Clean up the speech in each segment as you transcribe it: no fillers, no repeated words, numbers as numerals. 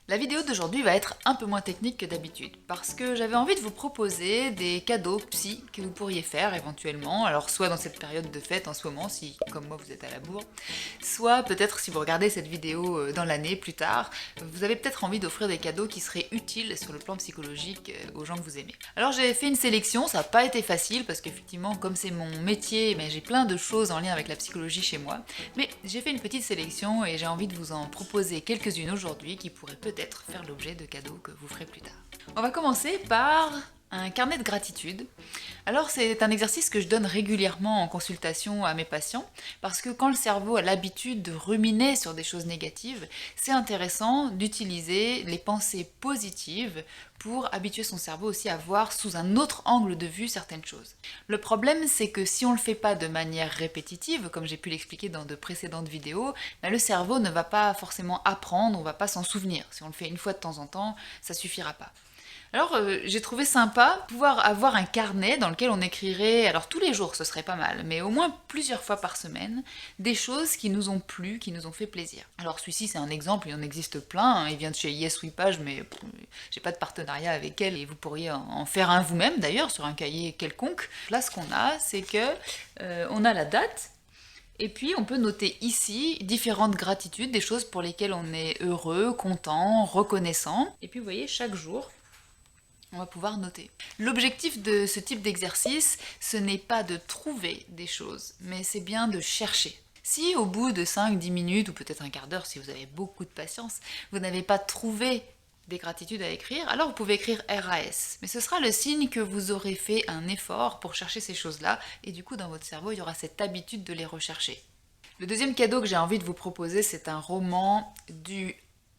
La vidéo d'aujourd'hui va être un peu moins technique que d'habitude, parce que j'avais envie de vous proposer des cadeaux psy que vous pourriez faire éventuellement, alors soit dans cette période de fête en ce moment, si comme moi vous êtes à la bourre, soit peut-être si vous regardez cette vidéo dans l'année plus tard, vous avez peut-être envie d'offrir des cadeaux qui seraient utiles sur le plan psychologique aux gens que vous aimez. Alors j'ai fait une sélection, ça n'a pas été facile, parce qu'effectivement comme c'est mon métier, mais j'ai plein de choses en lien avec la psychologie chez moi, mais j'ai fait une petite sélection et j'ai envie de vous en proposer quelques-unes aujourd'hui qui pourraient peut-être faire l'objet de cadeaux que vous ferez plus tard. On va commencer par un carnet de gratitude. Alors c'est un exercice que je donne régulièrement en consultation à mes patients parce que quand le cerveau a l'habitude de ruminer sur des choses négatives, c'est intéressant d'utiliser les pensées positives pour habituer son cerveau aussi à voir sous un autre angle de vue certaines choses. Le problème c'est que si on ne le fait pas de manière répétitive, comme j'ai pu l'expliquer dans de précédentes vidéos, le cerveau ne va pas forcément apprendre, on ne va pas s'en souvenir. Si on le fait une fois de temps en temps, ça suffira pas. Alors j'ai trouvé sympa pouvoir avoir un carnet dans lequel on écrirait, alors tous les jours ce serait pas mal, mais au moins plusieurs fois par semaine, des choses qui nous ont plu, qui nous ont fait plaisir. Alors celui-ci c'est un exemple, il en existe plein, hein, il vient de chez Yes We Page, mais j'ai pas de partenariat avec elle et vous pourriez en faire un vous-même d'ailleurs sur un cahier quelconque. Là ce qu'on a, c'est que on a la date. Et puis on peut noter ici différentes gratitudes, des choses pour lesquelles on est heureux, content, reconnaissant. Et puis vous voyez, chaque jour, on va pouvoir noter. L'objectif de ce type d'exercice, ce n'est pas de trouver des choses, mais c'est bien de chercher. Si au bout de 5-10 minutes, ou peut-être un quart d'heure si vous avez beaucoup de patience, vous n'avez pas trouvé des gratitudes à écrire, alors vous pouvez écrire RAS. Mais ce sera le signe que vous aurez fait un effort pour chercher ces choses-là, et du coup dans votre cerveau, il y aura cette habitude de les rechercher. Le deuxième cadeau que j'ai envie de vous proposer, c'est un roman du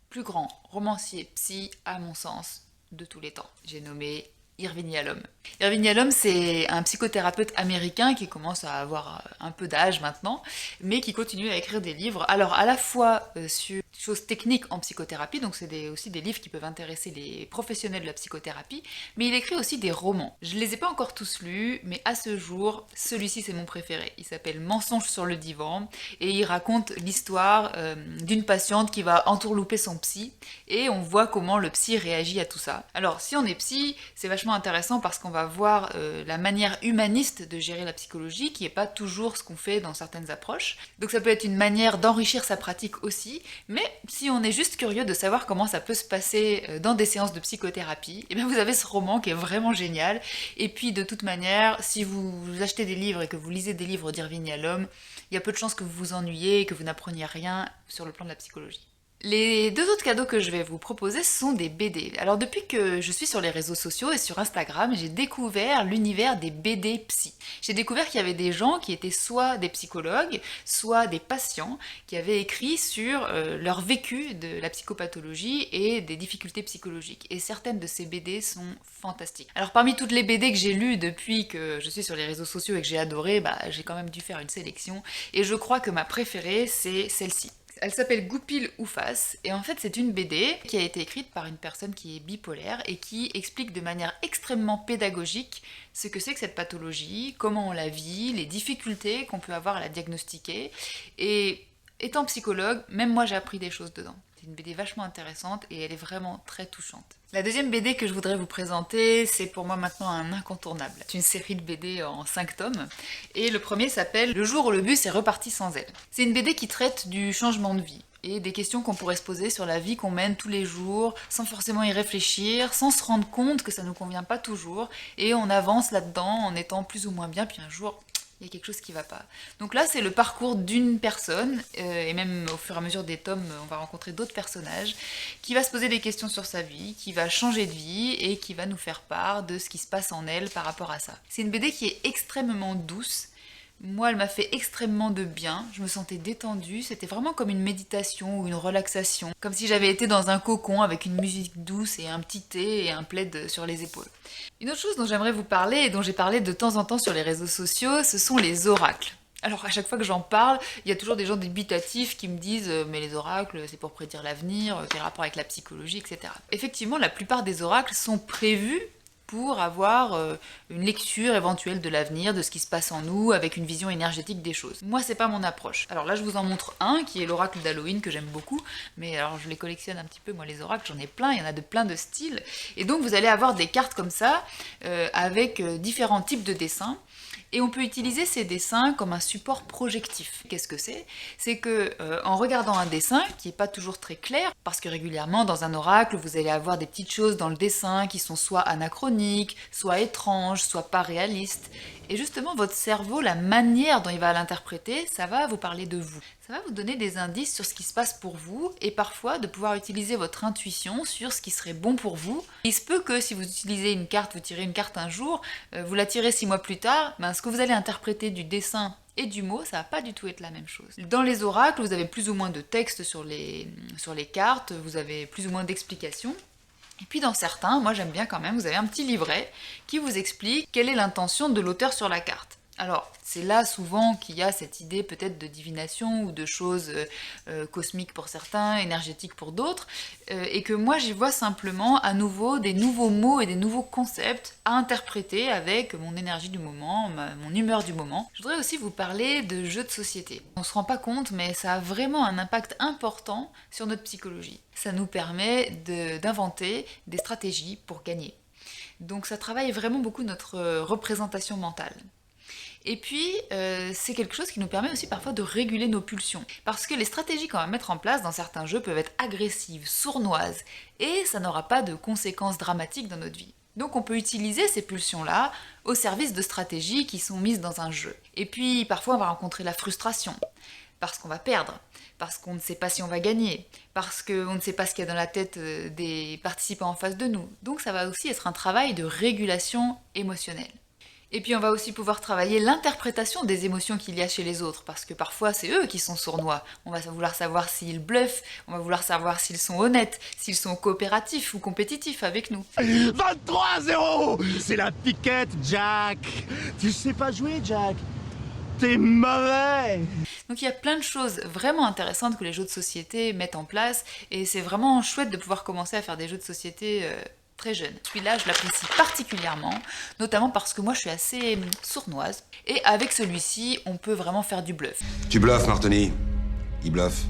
plus grand romancier psy, à mon sens, de tous les temps. J'ai nommé Irvin Yalom. Irvin Yalom, c'est un psychothérapeute américain qui commence à avoir un peu d'âge maintenant, mais qui continue à écrire des livres. Alors à la fois sur des choses techniques en psychothérapie, donc c'est aussi des livres qui peuvent intéresser les professionnels de la psychothérapie, mais il écrit aussi des romans. Je ne les ai pas encore tous lus, mais à ce jour, celui-ci c'est mon préféré. Il s'appelle Mensonge sur le divan, et il raconte l'histoire d'une patiente qui va entourlouper son psy, et on voit comment le psy réagit à tout ça. Alors si on est psy, c'est vachement intéressant parce qu'on va voir la manière humaniste de gérer la psychologie qui n'est pas toujours ce qu'on fait dans certaines approches. Donc ça peut être une manière d'enrichir sa pratique aussi, mais si on est juste curieux de savoir comment ça peut se passer dans des séances de psychothérapie, et bien vous avez ce roman qui est vraiment génial. Et puis de toute manière, si vous achetez des livres et que vous lisez des livres d'Irvin Yalom, il y a peu de chances que vous vous ennuyiez et que vous n'appreniez rien sur le plan de la psychologie. Les deux autres cadeaux que je vais vous proposer sont des BD. Alors depuis que je suis sur les réseaux sociaux et sur Instagram, j'ai découvert l'univers des BD psy. J'ai découvert qu'il y avait des gens qui étaient soit des psychologues, soit des patients qui avaient écrit sur leur vécu de la psychopathologie et des difficultés psychologiques. Et certaines de ces BD sont fantastiques. Alors parmi toutes les BD que j'ai lues depuis que je suis sur les réseaux sociaux et que j'ai adoré, j'ai quand même dû faire une sélection. Et je crois que ma préférée, c'est celle-ci. Elle s'appelle Goupil ou Face, et en fait c'est une BD qui a été écrite par une personne qui est bipolaire et qui explique de manière extrêmement pédagogique ce que c'est que cette pathologie, comment on la vit, les difficultés qu'on peut avoir à la diagnostiquer, et étant psychologue, même moi j'ai appris des choses dedans. C'est une BD vachement intéressante et elle est vraiment très touchante. La deuxième BD que je voudrais vous présenter, c'est pour moi maintenant un incontournable. C'est une série de BD en 5 tomes, et le premier s'appelle Le jour où le bus est reparti sans elle. C'est une BD qui traite du changement de vie, et des questions qu'on pourrait se poser sur la vie qu'on mène tous les jours, sans forcément y réfléchir, sans se rendre compte que ça ne nous convient pas toujours, et on avance là-dedans en étant plus ou moins bien, puis un jour, il y a quelque chose qui va pas. Donc là, c'est le parcours d'une personne, et même au fur et à mesure des tomes, on va rencontrer d'autres personnages, qui va se poser des questions sur sa vie, qui va changer de vie, et qui va nous faire part de ce qui se passe en elle par rapport à ça. C'est une BD qui est extrêmement douce. Moi, elle m'a fait extrêmement de bien, je me sentais détendue, c'était vraiment comme une méditation ou une relaxation, comme si j'avais été dans un cocon avec une musique douce et un petit thé et un plaid sur les épaules. Une autre chose dont j'aimerais vous parler et dont j'ai parlé de temps en temps sur les réseaux sociaux, ce sont les oracles. Alors à chaque fois que j'en parle, il y a toujours des gens dubitatifs qui me disent mais les oracles c'est pour prédire l'avenir, quel rapport avec la psychologie, etc. Effectivement, la plupart des oracles sont prévus pour avoir une lecture éventuelle de l'avenir, de ce qui se passe en nous, avec une vision énergétique des choses. Moi, c'est pas mon approche. Alors là, je vous en montre un, qui est l'oracle d'Halloween, que j'aime beaucoup, mais alors je les collectionne un petit peu, moi les oracles, j'en ai plein, il y en a de plein de styles, et donc vous allez avoir des cartes comme ça, avec différents types de dessins, et on peut utiliser ces dessins comme un support projectif. Qu'est-ce que c'est? C'est que en regardant un dessin qui n'est pas toujours très clair, parce que régulièrement dans un oracle, vous allez avoir des petites choses dans le dessin qui sont soit anachroniques, soit étranges, soit pas réalistes. Et justement, votre cerveau, la manière dont il va l'interpréter, ça va vous parler de vous. Ça va vous donner des indices sur ce qui se passe pour vous et parfois de pouvoir utiliser votre intuition sur ce qui serait bon pour vous. Il se peut que si vous utilisez une carte, vous tirez une carte un jour, vous la tirez 6 mois plus tard, ben, ce que vous allez interpréter du dessin et du mot, ça va pas du tout être la même chose. Dans les oracles, vous avez plus ou moins de texte sur les cartes, vous avez plus ou moins d'explications. Et puis dans certains, moi j'aime bien quand même, vous avez un petit livret qui vous explique quelle est l'intention de l'auteur sur la carte. Alors, c'est là souvent qu'il y a cette idée peut-être de divination ou de choses cosmiques pour certains, énergétiques pour d'autres, et que moi j'y vois simplement à nouveau des nouveaux mots et des nouveaux concepts à interpréter avec mon énergie du moment, mon humeur du moment. Je voudrais aussi vous parler de jeux de société. On se rend pas compte, mais ça a vraiment un impact important sur notre psychologie. Ça nous permet d'inventer des stratégies pour gagner. Donc ça travaille vraiment beaucoup notre représentation mentale. Et puis, c'est quelque chose qui nous permet aussi parfois de réguler nos pulsions. Parce que les stratégies qu'on va mettre en place dans certains jeux peuvent être agressives, sournoises, et ça n'aura pas de conséquences dramatiques dans notre vie. Donc on peut utiliser ces pulsions-là au service de stratégies qui sont mises dans un jeu. Et puis, parfois on va rencontrer la frustration, parce qu'on va perdre, parce qu'on ne sait pas si on va gagner, parce qu'on ne sait pas ce qu'il y a dans la tête des participants en face de nous. Donc ça va aussi être un travail de régulation émotionnelle. Et puis on va aussi pouvoir travailler l'interprétation des émotions qu'il y a chez les autres, parce que parfois c'est eux qui sont sournois. On va vouloir savoir s'ils bluffent, on va vouloir savoir s'ils sont honnêtes, s'ils sont coopératifs ou compétitifs avec nous. 23-0. C'est la piquette, Jack. Tu sais pas jouer, Jack. T'es mauvais. Donc il y a plein de choses vraiment intéressantes que les jeux de société mettent en place, et c'est vraiment chouette de pouvoir commencer à faire des jeux de société très jeune. Celui-là, je l'apprécie particulièrement, notamment parce que moi, je suis assez sournoise. Et avec celui-ci, on peut vraiment faire du bluff. Tu bluffes, Martoni. Il bluffe.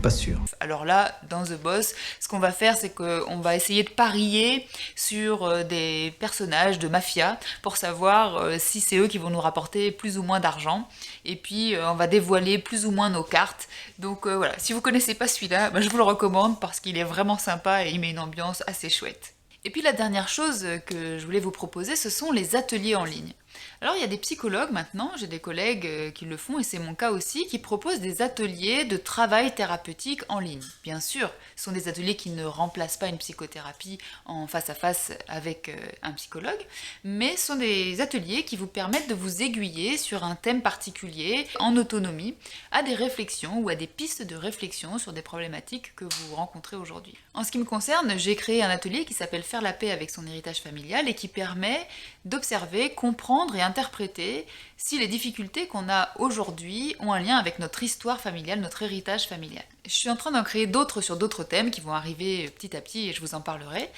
Pas sûr. Alors là, dans The Boss, ce qu'on va faire, c'est qu'on va essayer de parier sur des personnages de mafia pour savoir si c'est eux qui vont nous rapporter plus ou moins d'argent. Et puis, on va dévoiler plus ou moins nos cartes. Donc voilà, si vous connaissez pas celui-là, je vous le recommande parce qu'il est vraiment sympa et il met une ambiance assez chouette. Et puis la dernière chose que je voulais vous proposer, ce sont les ateliers en ligne. Alors il y a des psychologues maintenant, j'ai des collègues qui le font et c'est mon cas aussi, qui proposent des ateliers de travail thérapeutique en ligne. Bien sûr, ce sont des ateliers qui ne remplacent pas une psychothérapie en face à face avec un psychologue, mais ce sont des ateliers qui vous permettent de vous aiguiller sur un thème particulier en autonomie, à des réflexions ou à des pistes de réflexion sur des problématiques que vous rencontrez aujourd'hui. En ce qui me concerne, j'ai créé un atelier qui s'appelle Faire la paix avec son héritage familial et qui permet d'observer, comprendre et interpréter si les difficultés qu'on a aujourd'hui ont un lien avec notre histoire familiale, notre héritage familial. Je suis en train d'en créer d'autres sur d'autres thèmes qui vont arriver petit à petit et je vous en parlerai.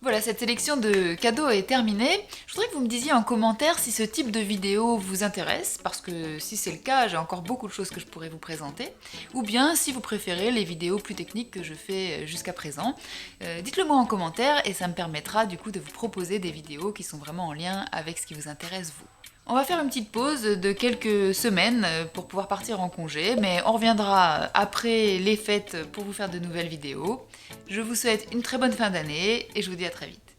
Voilà, cette sélection de cadeaux est terminée. Je voudrais que vous me disiez en commentaire si ce type de vidéo vous intéresse, parce que si c'est le cas, j'ai encore beaucoup de choses que je pourrais vous présenter, ou bien si vous préférez les vidéos plus techniques que je fais jusqu'à présent. Dites-le moi en commentaire et ça me permettra du coup de vous proposer des vidéos qui sont vraiment en lien avec ce qui vous intéresse vous. On va faire une petite pause de quelques semaines pour pouvoir partir en congé, mais on reviendra après les fêtes pour vous faire de nouvelles vidéos. Je vous souhaite une très bonne fin d'année et je vous dis à très vite.